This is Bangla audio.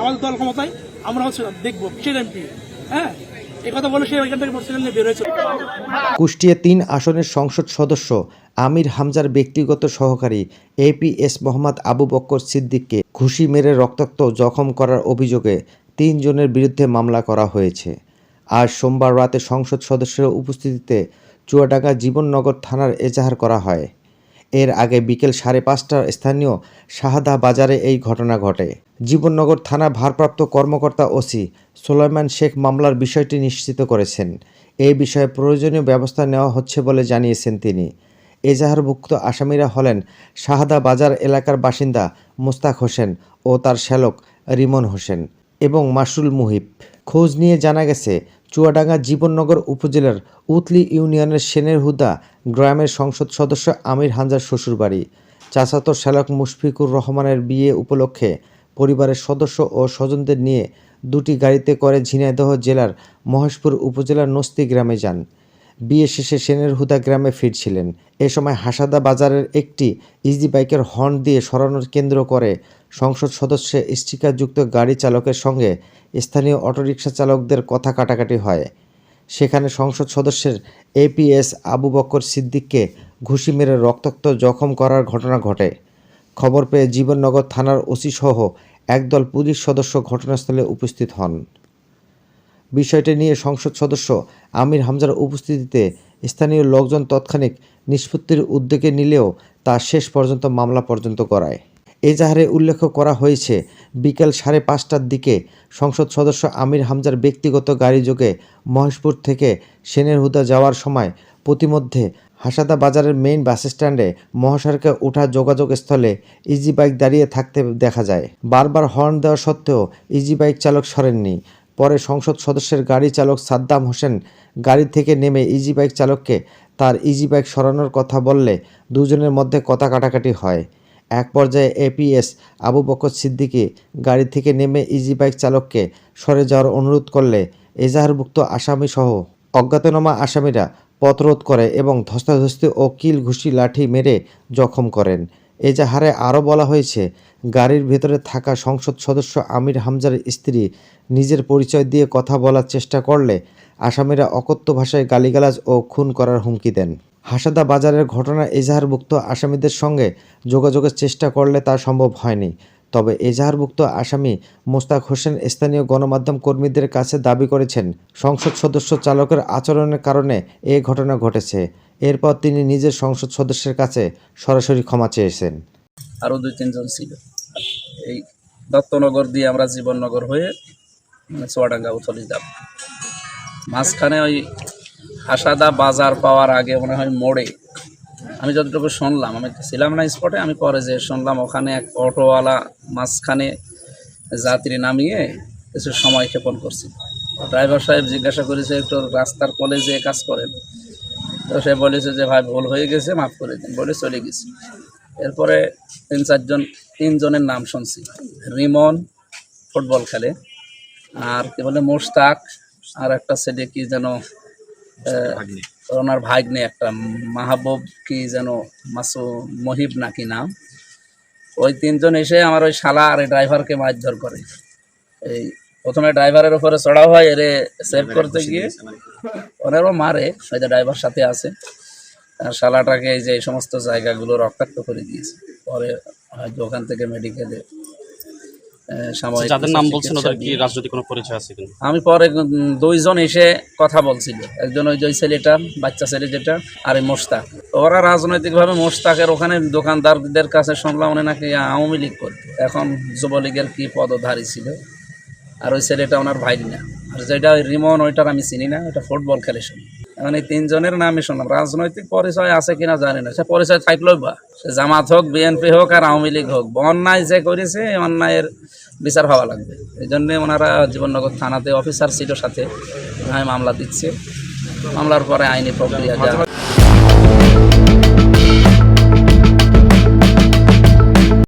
আমাদের দল ক্ষমতায়, আমরা হচ্ছে দেখবো কিসের এমপি। হ্যাঁ, এই কথা বলে সে ওইখান থেকে মোটরসাইকেল নিয়ে বের হয়েছে। কুষ্টিয়া ৩ আসনের সংসদ সদস্য আমির হামজার ব্যক্তিগত সহকারী এপিএস মোহাম্মদ আবু বক্কর সিদ্দিককে ঘুষি মেরে রক্তাক্ত জখম করার অভিযোগে ৩ জনের বিরুদ্ধে মামলা করা হয়েছে। আজ সোমবার রাতে সংসদ সদস্যের উপস্থিতিতে চুয়াডাঙ্গা জীবননগর থানার এজাহার করা হয়। এর আগে বিকেল 5:30টার স্থানীয় শাহাদা বাজারে এই ঘটনা ঘটে। জীবননগর থানা ভারপ্রাপ্ত কর্মকর্তা ওসি সুলাইমান শেখ মামলার বিষয়টি নিশ্চিত করেছেন। এই বিষয়ে প্রয়োজনীয় ব্যবস্থা নেওয়া হচ্ছে বলে জানিয়েছেন তিনি। এজাহারভুক্ত আসামিরা হলেন শাহাদা বাজার এলাকার বাসিন্দা মোস্তাক হোসেন ও তার শ্যালক রিমন হোসেন এবং মাসরুল মুহিব। খোঁজ নিয়ে জানা গেছে, চুয়াডাঙ্গা জীবননগর উপজেলার উতলি ইউনিয়নের সেনের হুদা গ্রামের সংসদ সদস্য আমির হামজার শ্বশুরবাড়ি। চাচাতো শ্যালক মুশফিকুর রহমানের বিয়ে উপলক্ষে পরিবারের সদস্য ও স্বজনদের নিয়ে 2টি গাড়িতে করে ঝিনাইদহ জেলার মহেশপুর উপজেলার নস্তি গ্রামে যান। বিয়ে শেষে সেনের হুদা গ্রামে ফিরছিলেন। এ সময় হাসাদা বাজারের একটি ইজি বাইকের হর্ন দিয়ে সরানোর কেন্দ্র করে সংসদ সদস্যের স্টিকারযুক্ত গাড়ি চালকের সঙ্গে স্থানীয় অটোরিকশা চালকদের কথা কাটাকাটি হয়। সেখানে সংসদ সদস্যের এপিএস আবু বক্কর সিদ্দিককে ঘুষি মেরে রক্তাক্ত জখম করার ঘটনা ঘটে। খবর পেয়ে জীবননগর থানার ওসি সহ একদল পুলিশ সদস্য ঘটনাস্থলে উপস্থিত হন। বিষয়টি নিয়ে সংসদ সদস্য আমির হামজার উপস্থিতিতে স্থানীয় লোকজন তাৎক্ষণিক নিষ্পত্তির উদ্যোগে নিলেও তা শেষ পর্যন্ত মামলা পর্যন্ত গড়ায়। এজাহারে উল্লেখ করা হয়েছে, বিকেল 5:30টার দিকে সংসদ সদস্য আমির হামজার ব্যক্তিগত গাড়িযোগে মহেশপুর থেকে সেনের হুদা যাওয়ার সময় পথিমধ্যে হাসাদা বাজারের মেইন বাসস্ট্যান্ডে মহাসড়কে ওঠা যোগাযোগস্থলে ইজি বাইক দাঁড়িয়ে থাকতে দেখা যায়। বারবার হর্ন দেওয়া সত্ত্বেও ইজি বাইক চালক সরেননি। পরে সংসদ সদস্যের গাড়ি চালক সাদ্দাম হোসেন গাড়ি থেকে নেমে ইজি বাইক চালককে তার ইজি বাইক সরানোর কথা বললে দুজনের মধ্যে কথা কাটাকাটি হয়। এক পর্যায়ে এপিএস আবু বকর সিদ্দিকী গাড়ি থেকে নেমে ইজি বাইক চালককে সরে যাওয়ার অনুরোধ করলে এজাহারভুক্ত আসামিসহ অজ্ঞাতনামা আসামিরা পথরোধ করে এবং ধস্তাধস্তি ও কিল ঘুষি লাঠি মেরে জখম করেন। এজাহারে আরও বলা হয়েছে, গাড়ির ভেতরে থাকা সংসদ সদস্য আমির হামজার স্ত্রী নিজের পরিচয় দিয়ে কথা বলার চেষ্টা করলে আসামিরা অকথ্য ভাষায় গালিগালাজ ও খুন করার হুমকি দেন। হাসাদা বাজারের ঘটনা এজাহারভুক্ত আসামিদের সঙ্গে যোগাযোগের চেষ্টা করলে তা সম্ভব হয়নি। তবে এজাহারভুক্ত আসামি মোস্তাক হোসেন স্থানীয় গণমাধ্যম কর্মীদের কাছে দাবি করেছেন, সংসদ সদস্য চালকের আচরণের কারণে এ ঘটনা ঘটেছে। এরপর তিনি নিজের সংসদ সদস্যের কাছে সরাসরি ক্ষমা চেয়েছেন। আরও 2-3 জন ছিল। এই দত্তনগর দিয়ে আমরা জীবননগর হয়ে চুয়াডাঙ্গা চলে যাব। মাঝখানে ওই হাসাদা বাজার পাওয়ার আগে মনে হয় মোড়ে, আমি যতটুকু শুনলাম, আমি ছিলাম না স্পটে, আমি পরে যে শুনলাম ওখানে এক অটোওয়ালা মাঝখানে যাত্রী নামিয়ে কিছু সময় ক্ষেপণ করছিল। ড্রাইভার সাহেব জিজ্ঞাসা করেছে, একটু রাস্তার কোলে যে কাজ করেন? তো সে বলেছে যে ভাই ভুল হয়ে গেছে, মাফ করে দিন, বলে চলে গেছে। এরপরে 3 জনের নাম শুনছি। রিমন ফুটবল খেলে, আর কি বলে মোস্তাক, আর একটা ছেলে কি যেন ওনার ভাগ্নে একটা মাহবুব কি যেন মহিব নাকি নাম। ওই 3 জন এসে আমার ওই শালা আর ড্রাইভারকে মারধর করে। এই প্রথমে ড্রাইভারের উপরে চড়াও হয়, এরে সেভ করতে গিয়ে ওনারও মারে, ওই যে ড্রাইভার সাথে আছে, আর শালাটাকে এই যে এই সমস্ত জায়গাগুলো রক্তাক্ত করে দিয়েছে। পরে হয়তো ওখান থেকে মেডিকেলে যাদের নাম বলছেন ওদের কি রাজনৈতিক কোনো পরিচয় আছে কিনা? আমি পরে 2 জন এসে কথা বলছিল, একজন ওই যে ছেলেটা, বাচ্চা ছেলে যেটা, আর এই মোস্তাক। ওরা রাজনৈতিকভাবে মোস্তাকের ওখানে দোকানদারদের কাছে শুনলাম উনি নাকি আওয়ামী লীগ করতো, এখন যুবলীগের কি পদধারী ছিল। আর ওই ছেলেটা ওনার ভাই না, আর যেটা ওই রিমন ওইটার আমি চিনি না, ওটা ফুটবল খেলে শুনি। এখন এই 3 জনের নামই শুনলাম। রাজনৈতিক পরিচয় আছে কিনা জানি না, সে পরিচয় থাকলেও বা সে জামাত হোক, বিএনপি হোক, আর আওয়ামী লীগ হোক, অন্যায় যে করেছে অন্যায়ের বিচার হওয়া লাগবে। এই জন্যে ওনারা জীবননগর থানাতে অফিসার ছিল সাথে মামলা দিচ্ছে। মামলার পরে আইনি প্রক্রিয়া যা